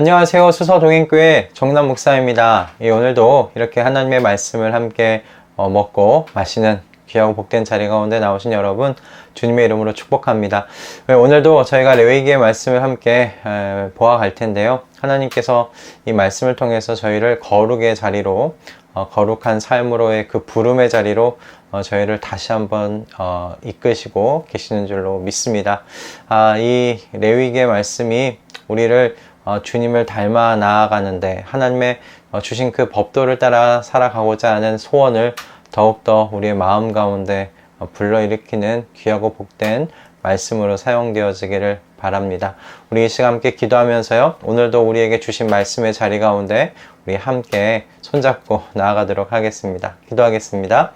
안녕하세요. 수서동행교회 정남 목사입니다. 오늘도 이렇게 하나님의 말씀을 함께 먹고 마시는 귀하고 복된 자리 가운데 나오신 여러분 주님의 이름으로 축복합니다. 오늘도 저희가 레위기의 말씀을 함께 보아갈 텐데요. 하나님께서 이 말씀을 통해서 저희를 거룩의 자리로 거룩한 삶으로의 그 부름의 자리로 저희를 다시 한번 이끄시고 계시는 줄로 믿습니다. 이 레위기의 말씀이 우리를 주님을 닮아 나아가는데 하나님의 주신 그 법도를 따라 살아가고자 하는 소원을 더욱더 우리의 마음 가운데 불러일으키는 귀하고 복된 말씀으로 사용되어지기를 바랍니다. 우리 이 시간 함께 기도하면서요, 오늘도 우리에게 주신 말씀의 자리 가운데 우리 함께 손잡고 나아가도록 하겠습니다. 기도하겠습니다.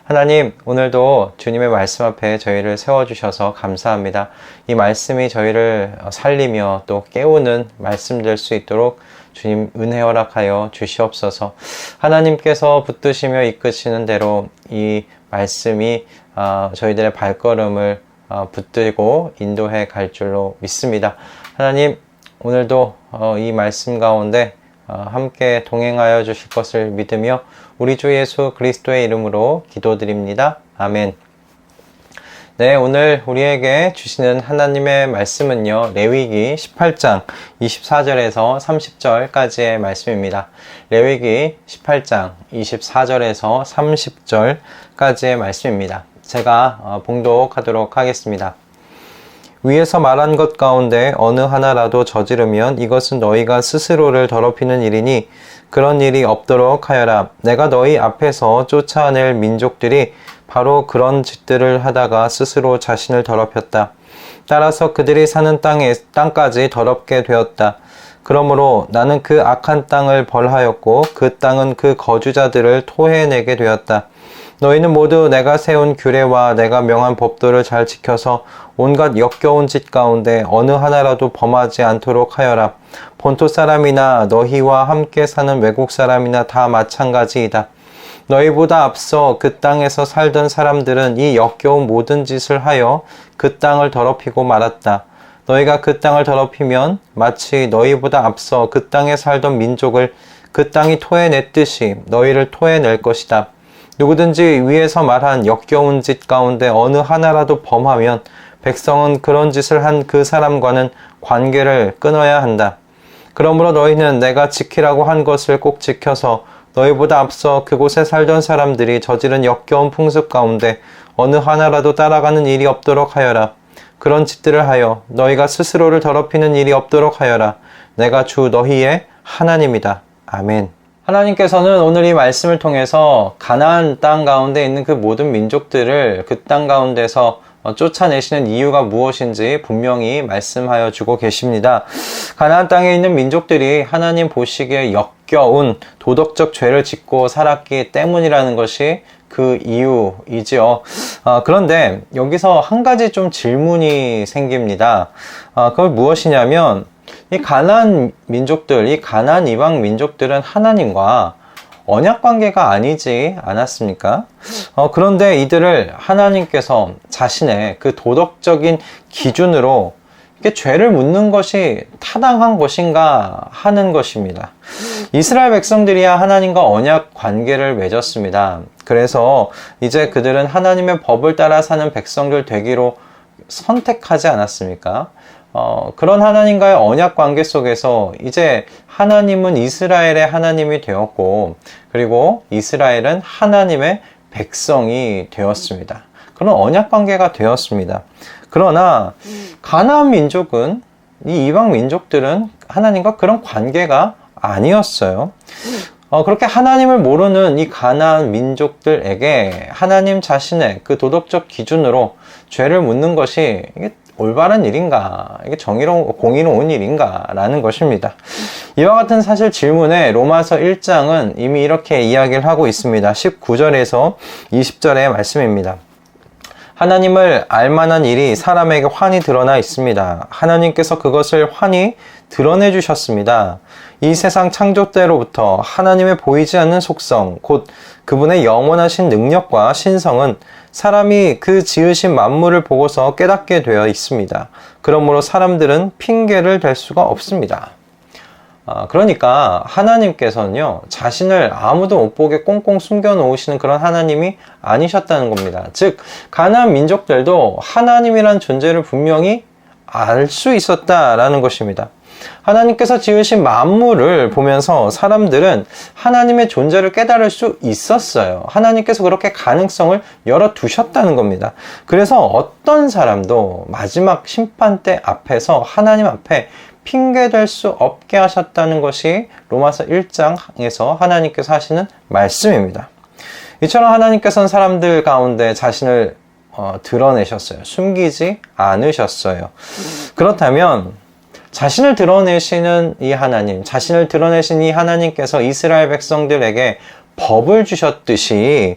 하나님, 오늘도 주님의 말씀 앞에 저희를 세워주셔서 감사합니다. 이 말씀이 저희를 살리며 또 깨우는 말씀 될 수 있도록 주님 은혜 허락하여 주시옵소서. 하나님께서 붙드시며 이끄시는 대로 이 말씀이 저희들의 발걸음을 붙들고 인도해 갈 줄로 믿습니다. 하나님, 오늘도 이 말씀 가운데 함께 동행하여 주실 것을 믿으며 우리 주 예수 그리스도의 이름으로 기도드립니다. 아멘. 네, 오늘 우리에게 주시는 하나님의 말씀은요, 레위기 18장 24절에서 30절까지의 말씀입니다. 레위기 18장 24절에서 30절까지의 말씀입니다. 제가 봉독하도록 하겠습니다. 위에서 말한 것 가운데 어느 하나라도 저지르면 이것은 너희가 스스로를 더럽히는 일이니 그런 일이 없도록 하여라. 내가 너희 앞에서 쫓아낼 민족들이 바로 그런 짓들을 하다가 스스로 자신을 더럽혔다. 따라서 그들이 사는 땅까지 더럽게 되었다. 그러므로 나는 그 악한 땅을 벌하였고 그 땅은 그 거주자들을 토해내게 되었다. 너희는 모두 내가 세운 규례와 내가 명한 법도를 잘 지켜서 온갖 역겨운 짓 가운데 어느 하나라도 범하지 않도록 하여라. 본토 사람이나 너희와 함께 사는 외국 사람이나 다 마찬가지이다. 너희보다 앞서 그 땅에서 살던 사람들은 이 역겨운 모든 짓을 하여 그 땅을 더럽히고 말았다. 너희가 그 땅을 더럽히면 마치 너희보다 앞서 그 땅에 살던 민족을 그 땅이 토해냈듯이 너희를 토해낼 것이다. 누구든지 위에서 말한 역겨운 짓 가운데 어느 하나라도 범하면 백성은 그런 짓을 한 그 사람과는 관계를 끊어야 한다. 그러므로 너희는 내가 지키라고 한 것을 꼭 지켜서 너희보다 앞서 그곳에 살던 사람들이 저지른 역겨운 풍습 가운데 어느 하나라도 따라가는 일이 없도록 하여라. 그런 짓들을 하여 너희가 스스로를 더럽히는 일이 없도록 하여라. 내가 주 너희의 하나님이다. 아멘. 하나님께서는 오늘 이 말씀을 통해서 가나안 땅 가운데 있는 그 모든 민족들을 그 땅 가운데서 쫓아내시는 이유가 무엇인지 분명히 말씀하여 주고 계십니다. 가나안 땅에 있는 민족들이 하나님 보시기에 역겨운 도덕적 죄를 짓고 살았기 때문이라는 것이 그 이유이지요. 그런데 여기서 한 가지 좀 질문이 생깁니다. 그건 무엇이냐면 이 가나안 민족들, 이 가나안 이방 민족들은 하나님과 언약 관계가 아니지 않았습니까? 그런데 이들을 하나님께서 자신의 그 도덕적인 기준으로 이렇게 죄를 묻는 것이 타당한 것인가 하는 것입니다. 이스라엘 백성들이야 하나님과 언약 관계를 맺었습니다. 그래서 이제 그들은 하나님의 법을 따라 사는 백성들 되기로 선택하지 않았습니까? 그런 하나님과의 언약 관계 속에서 이제 하나님은 이스라엘의 하나님이 되었고, 그리고 이스라엘은 하나님의 백성이 되었습니다. 그런 언약 관계가 되었습니다. 그러나 가나안 민족은, 이 이방 민족들은 하나님과 그런 관계가 아니었어요. 그렇게 하나님을 모르는 이 가나안 민족들에게 하나님 자신의 그 도덕적 기준으로 죄를 묻는 것이 이게 올바른 일인가? 이게 공의로운 일인가? 라는 것입니다. 이와 같은 사실 질문에 로마서 1장은 이미 이렇게 이야기를 하고 있습니다. 19절에서 20절의 말씀입니다. 하나님을 알만한 일이 사람에게 환히 드러나 있습니다. 하나님께서 그것을 환히 드러내 주셨습니다. 이 세상 창조 때로부터 하나님의 보이지 않는 속성, 곧 그분의 영원하신 능력과 신성은 사람이 그 지으신 만물을 보고서 깨닫게 되어 있습니다. 그러므로 사람들은 핑계를 댈 수가 없습니다. 그러니까 하나님께서는요, 자신을 아무도 못 보게 꽁꽁 숨겨 놓으시는 그런 하나님이 아니셨다는 겁니다. 즉, 가나안 민족들도 하나님이란 존재를 분명히 알 수 있었다라는 것입니다. 하나님께서 지으신 만물을 보면서 사람들은 하나님의 존재를 깨달을 수 있었어요. 하나님께서 그렇게 가능성을 열어두셨다는 겁니다. 그래서 어떤 사람도 마지막 심판대 앞에서 하나님 앞에 핑계댈 수 없게 하셨다는 것이 로마서 1장에서 하나님께서 하시는 말씀입니다. 이처럼 하나님께서는 사람들 가운데 자신을 드러내셨어요. 숨기지 않으셨어요. 그렇다면 자신을 드러내시는 이 하나님, 자신을 드러내신 이 하나님께서 이스라엘 백성들에게 법을 주셨듯이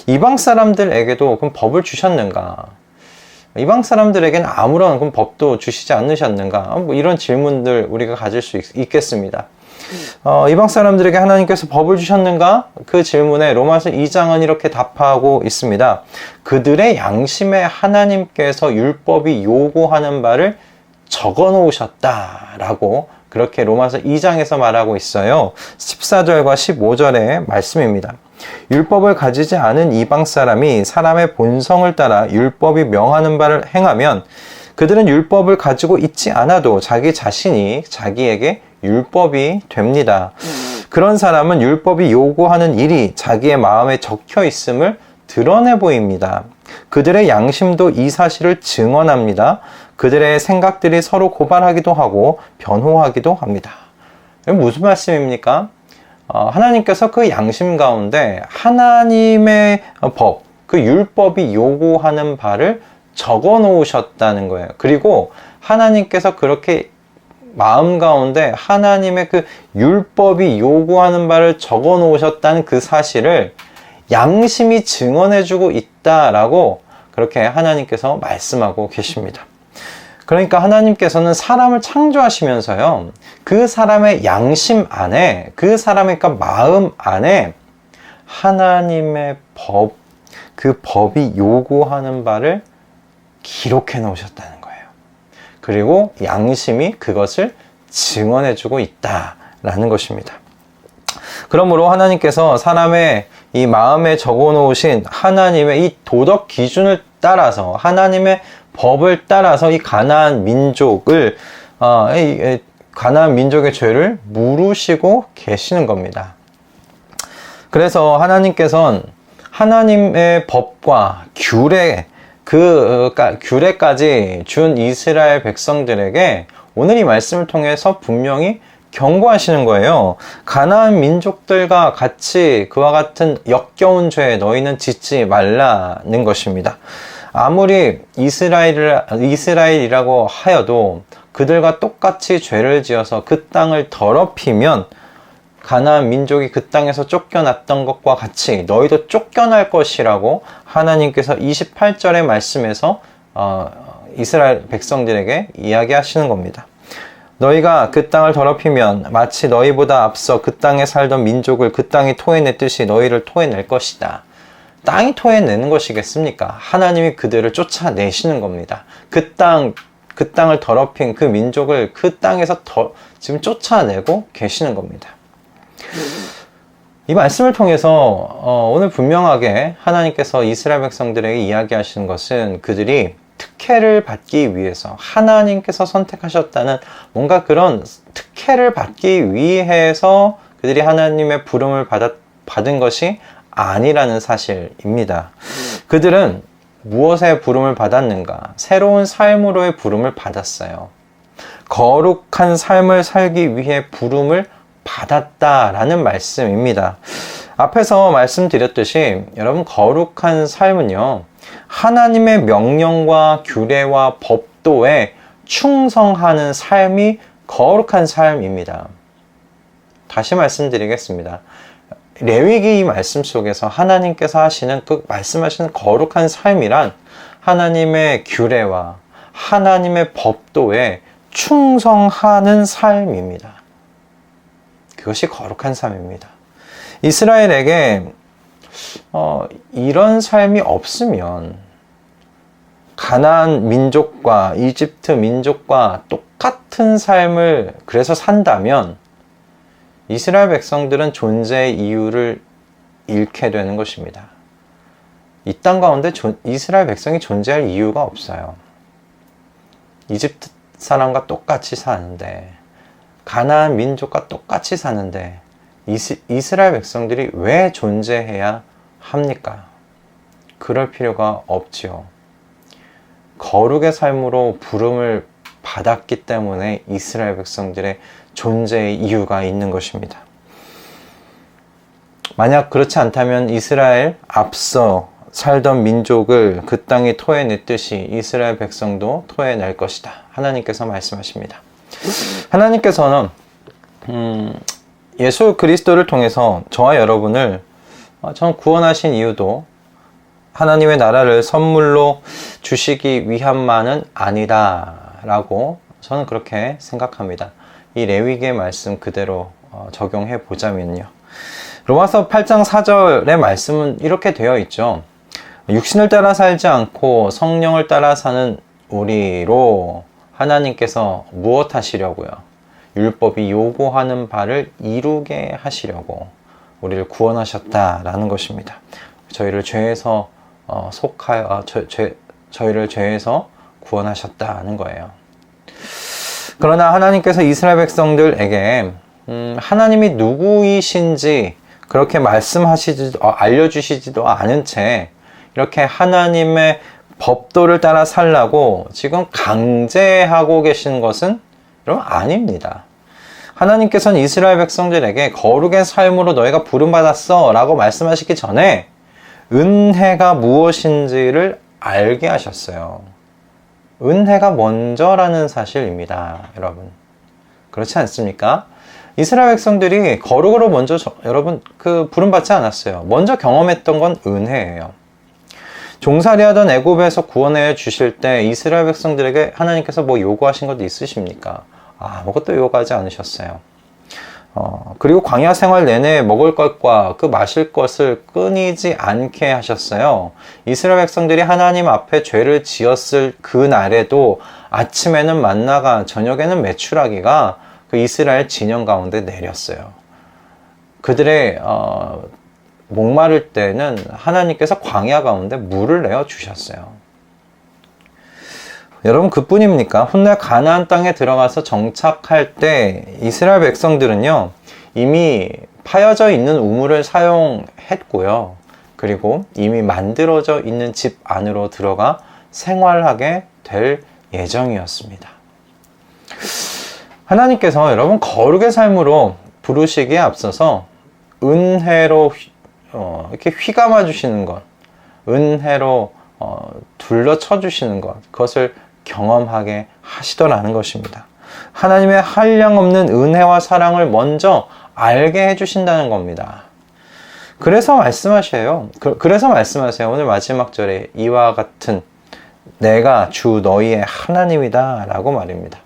이방 사람들에게도 그럼 법을 주셨는가? 이방 사람들에게는 아무런 그럼 법도 주시지 않으셨는가? 뭐 이런 질문들 우리가 가질 수 있겠습니다. 이방 사람들에게 하나님께서 법을 주셨는가? 그 질문에 로마서 2장은 이렇게 답하고 있습니다. 그들의 양심에 하나님께서 율법이 요구하는 바를 적어 놓으셨다라고 그렇게 로마서 2장에서 말하고 있어요. 14절과 15절의 말씀입니다. 율법을 가지지 않은 이방 사람이 사람의 본성을 따라 율법이 명하는 바를 행하면 그들은 율법을 가지고 있지 않아도 자기 자신이 자기에게 율법이 됩니다. 그런 사람은 율법이 요구하는 일이 자기의 마음에 적혀 있음을 드러내 보입니다. 그들의 양심도 이 사실을 증언합니다. 그들의 생각들이 서로 고발하기도 하고 변호하기도 합니다. 이건 무슨 말씀입니까? 하나님께서 그 양심 가운데 하나님의 법, 그 율법이 요구하는 바를 적어 놓으셨다는 거예요. 그리고 하나님께서 그렇게 마음 가운데 하나님의 그 율법이 요구하는 바를 적어 놓으셨다는 그 사실을 양심이 증언해주고 있다라고 그렇게 하나님께서 말씀하고 계십니다. 그러니까 하나님께서는 사람을 창조하시면서요, 그 사람의 양심 안에, 그 사람의 그러니까 마음 안에 하나님의 법, 그 법이 요구하는 바를 기록해 놓으셨다는 거예요. 그리고 양심이 그것을 증언해주고 있다라는 것입니다. 그러므로 하나님께서 사람의 이 마음에 적어 놓으신 하나님의 이 도덕 기준을 따라서, 하나님의 법을 따라서 이 가나안 민족을 가나안 민족의 죄를 물으시고 계시는 겁니다. 그래서 하나님께서는 하나님의 법과 규례까지 준 이스라엘 백성들에게 오늘 이 말씀을 통해서 분명히 경고하시는 거예요. 가나안 민족들과 같이 그와 같은 역겨운 죄에 너희는 짓지 말라는 것입니다. 아무리 이스라엘이라고 하여도 그들과 똑같이 죄를 지어서 그 땅을 더럽히면 가나안 민족이 그 땅에서 쫓겨났던 것과 같이 너희도 쫓겨날 것이라고 하나님께서 28절의 말씀에서 이스라엘 백성들에게 이야기하시는 겁니다. 너희가 그 땅을 더럽히면 마치 너희보다 앞서 그 땅에 살던 민족을 그 땅이 토해냈듯이 너희를 토해낼 것이다. 땅이 토해내는 것이겠습니까? 하나님이 그들을 쫓아내시는 겁니다. 그 땅을 더럽힌 그 민족을 그 땅에서 지금 쫓아내고 계시는 겁니다. 이 말씀을 통해서 오늘 분명하게 하나님께서 이스라엘 백성들에게 이야기하시는 것은 그들이 특혜를 받기 위해서 하나님께서 선택하셨다는 뭔가 그런 특혜를 받기 위해서 그들이 하나님의 부름을 받은 것이 아니라는 사실입니다. 그들은 무엇의 부름을 받았는가? 새로운 삶으로의 부름을 받았어요. 거룩한 삶을 살기 위해 부름을 받았다라는 말씀입니다. 앞에서 말씀드렸듯이 여러분, 거룩한 삶은요, 하나님의 명령과 규례와 법도에 충성하는 삶이 거룩한 삶입니다. 다시 말씀드리겠습니다. 레위기 말씀 속에서 하나님께서 하시는 말씀하시는 거룩한 삶이란 하나님의 규례와 하나님의 법도에 충성하는 삶입니다. 그것이 거룩한 삶입니다. 이스라엘에게 이런 삶이 없으면 가나안 민족과 이집트 민족과 똑같은 삶을 그래서 산다면 이스라엘 백성들은 존재의 이유를 잃게 되는 것입니다. 이 땅 가운데 이스라엘 백성이 존재할 이유가 없어요. 이집트 사람과 똑같이 사는데, 가나안 민족과 똑같이 사는데 이스라엘 백성들이 왜 존재해야 합니까? 그럴 필요가 없지요. 거룩의 삶으로 부름을 받았기 때문에 이스라엘 백성들의 존재의 이유가 있는 것입니다. 만약 그렇지 않다면 이스라엘 앞서 살던 민족을 그 땅에 토해냈듯이 이스라엘 백성도 토해낼 것이다. 하나님께서 말씀하십니다. 하나님께서는 예수 그리스도를 통해서 저와 여러분을 구원하신 이유도 하나님의 나라를 선물로 주시기 위함만은 아니다 라고 저는 그렇게 생각합니다. 이 레위기의 말씀 그대로 적용해 보자면요, 로마서 8장 4절의 말씀은 이렇게 되어 있죠. 육신을 따라 살지 않고 성령을 따라 사는 우리로 하나님께서 무엇 하시려고요? 율법이 요구하는 바를 이루게 하시려고 우리를 구원하셨다라는 것입니다. 저희를 죄에서 저희를 죄에서 구원하셨다는 거예요. 그러나 하나님께서 이스라엘 백성들에게 하나님이 누구이신지 그렇게 알려주시지도 않은 채 이렇게 하나님의 법도를 따라 살라고 지금 강제하고 계신 것은 여러분 아닙니다. 하나님께서는 이스라엘 백성들에게 거룩의 삶으로 너희가 부름받았어 라고 말씀하시기 전에 은혜가 무엇인지를 알게 하셨어요. 은혜가 먼저라는 사실입니다, 여러분. 그렇지 않습니까? 이스라엘 백성들이 거룩으로 먼저 여러분 부름받지 않았어요. 먼저 경험했던 건 은혜예요. 종살이하던 애굽에서 구원해 주실 때 이스라엘 백성들에게 하나님께서 뭐 요구하신 것도 있으십니까? 아무것도 요구하지 않으셨어요. 그리고 광야 생활 내내 먹을 것과 마실 것을 끊이지 않게 하셨어요. 이스라엘 백성들이 하나님 앞에 죄를 지었을 그 날에도 아침에는 만나가, 저녁에는 메추라기가 그 이스라엘 진영 가운데 내렸어요. 그들의 목마를 때는 하나님께서 광야 가운데 물을 내어 주셨어요. 여러분, 그뿐입니까? 훗날 가나안 땅에 들어가서 정착할 때 이스라엘 백성들은요, 이미 파여져 있는 우물을 사용했고요. 그리고 이미 만들어져 있는 집 안으로 들어가 생활하게 될 예정이었습니다. 하나님께서 여러분 거룩의 삶으로 부르시기에 앞서서 은혜로 이렇게 휘감아 주시는 것, 은혜로 둘러쳐 주시는 것, 그것을 경험하게 하시더라는 것입니다. 하나님의 한량없는 은혜와 사랑을 먼저 알게 해주신다는 겁니다. 그래서 말씀하세요. 오늘 마지막 절에 이와 같은 내가 주 너희의 하나님이다 라고 말입니다.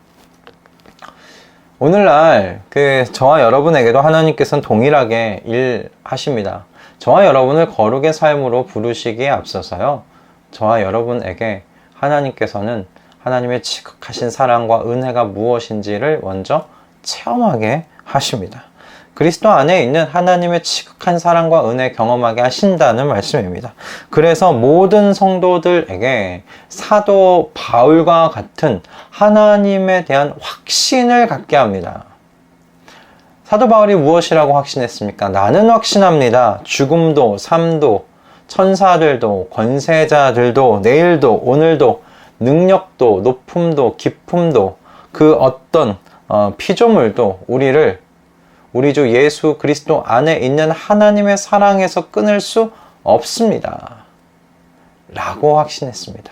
오늘날 저와 여러분에게도 하나님께서는 동일하게 일하십니다. 저와 여러분을 거룩의 삶으로 부르시기에 앞서서요, 저와 여러분에게 하나님께서는 하나님의 지극하신 사랑과 은혜가 무엇인지를 먼저 체험하게 하십니다. 그리스도 안에 있는 하나님의 지극한 사랑과 은혜 경험하게 하신다는 말씀입니다. 그래서 모든 성도들에게 사도 바울과 같은 하나님에 대한 확신을 갖게 합니다. 사도 바울이 무엇이라고 확신했습니까? 나는 확신합니다. 죽음도 삶도 천사들도 권세자들도 내일도 오늘도 능력도 높음도 깊음도 그 어떤 피조물도 우리 주 예수 그리스도 안에 있는 하나님의 사랑에서 끊을 수 없습니다 라고 확신했습니다.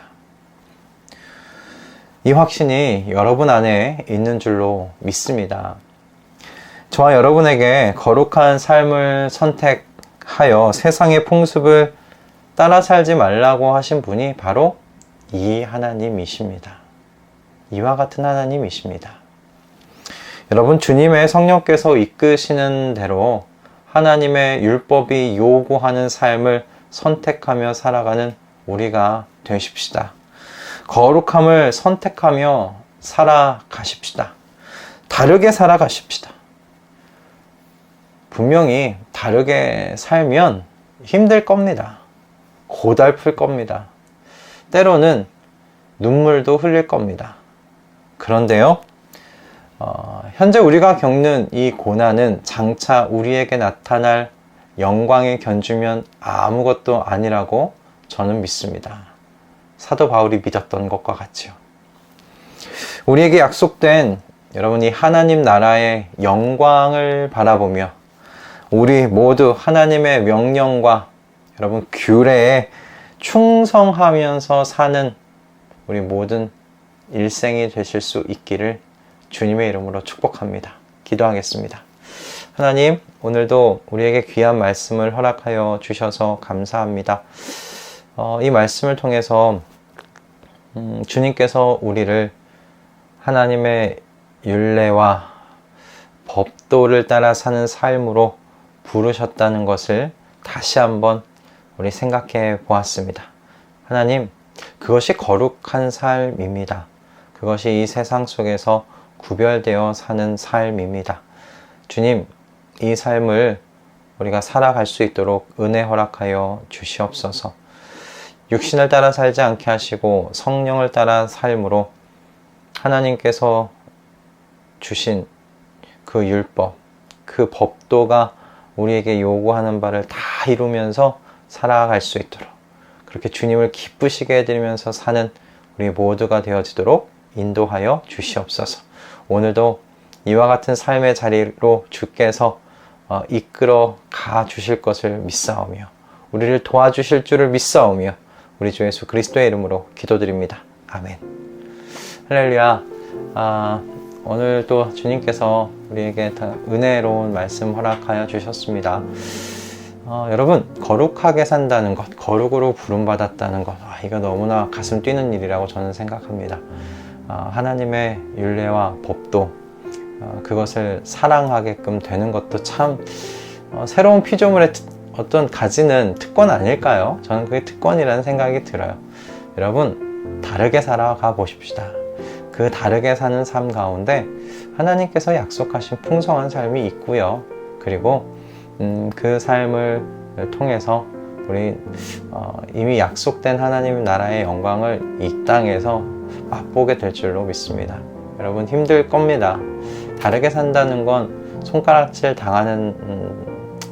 이 확신이 여러분 안에 있는 줄로 믿습니다. 저와 여러분에게 거룩한 삶을 선택하여 세상의 풍습을 따라 살지 말라고 하신 분이 바로 이 하나님이십니다. 이와 같은 하나님이십니다. 여러분, 주님의 성령께서 이끄시는 대로 하나님의 율법이 요구하는 삶을 선택하며 살아가는 우리가 되십시다. 거룩함을 선택하며 살아가십시다. 다르게 살아가십시다. 분명히 다르게 살면 힘들 겁니다. 고달플 겁니다. 때로는 눈물도 흘릴 겁니다. 그런데요, 현재 우리가 겪는 이 고난은 장차 우리에게 나타날 영광에 견주면 아무것도 아니라고 저는 믿습니다. 사도 바울이 믿었던 것과 같지요. 우리에게 약속된 여러분이 하나님 나라의 영광을 바라보며 우리 모두 하나님의 명령과 여러분 규례에 충성하면서 사는 우리 모든 일생이 되실 수 있기를 주님의 이름으로 축복합니다. 기도하겠습니다. 하나님, 오늘도 우리에게 귀한 말씀을 허락하여 주셔서 감사합니다. 이 말씀을 통해서 주님께서 우리를 하나님의 율례와 법도를 따라 사는 삶으로 부르셨다는 것을 다시 한번 우리 생각해 보았습니다. 하나님, 그것이 거룩한 삶입니다. 그것이 이 세상 속에서 구별되어 사는 삶입니다. 주님, 이 삶을 우리가 살아갈 수 있도록 은혜 허락하여 주시옵소서. 육신을 따라 살지 않게 하시고 성령을 따라 삶으로 하나님께서 주신 그 율법, 그 법도가 우리에게 요구하는 바를 다 이루면서 살아갈 수 있도록 그렇게 주님을 기쁘시게 해드리면서 사는 우리 모두가 되어지도록 인도하여 주시옵소서. 오늘도 이와 같은 삶의 자리로 주께서 이끌어 가 주실 것을 믿사오며 우리를 도와주실 줄을 믿사오며 우리 주 예수 그리스도의 이름으로 기도드립니다. 아멘. 할렐루야. 오늘도 주님께서 우리에게 다 은혜로운 말씀 허락하여 주셨습니다. 여러분, 거룩하게 산다는 것, 거룩으로 부름받았다는 것, 이거 너무나 가슴 뛰는 일이라고 저는 생각합니다. 하나님의 율례와 법도 그것을 사랑하게끔 되는 것도 참 새로운 피조물의 어떤 가지는 특권 아닐까요? 저는 그게 특권이라는 생각이 들어요. 여러분, 다르게 살아가 보십시다. 그 다르게 사는 삶 가운데 하나님께서 약속하신 풍성한 삶이 있고요. 그리고 그 삶을 통해서 우리 이미 약속된 하나님 나라의 영광을 이 땅에서 맛보게 될 줄로 믿습니다. 여러분, 힘들 겁니다. 다르게 산다는 건 손가락질 당하는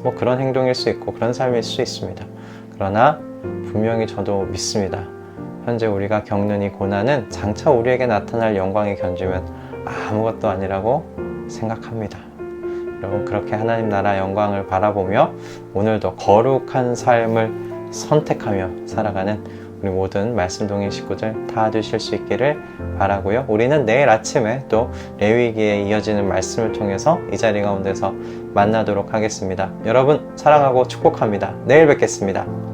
뭐 그런 행동일 수 있고 그런 삶일 수 있습니다. 그러나 분명히 저도 믿습니다. 현재 우리가 겪는 이 고난은 장차 우리에게 나타날 영광에 견주면 아무것도 아니라고 생각합니다. 여러분, 그렇게 하나님 나라 영광을 바라보며 오늘도 거룩한 삶을 선택하며 살아가는 우리 모든 말씀동인 식구들 다 되실 수 있기를 바라고요. 우리는 내일 아침에 또 레위기에 이어지는 말씀을 통해서 이 자리 가운데서 만나도록 하겠습니다. 여러분, 사랑하고 축복합니다. 내일 뵙겠습니다.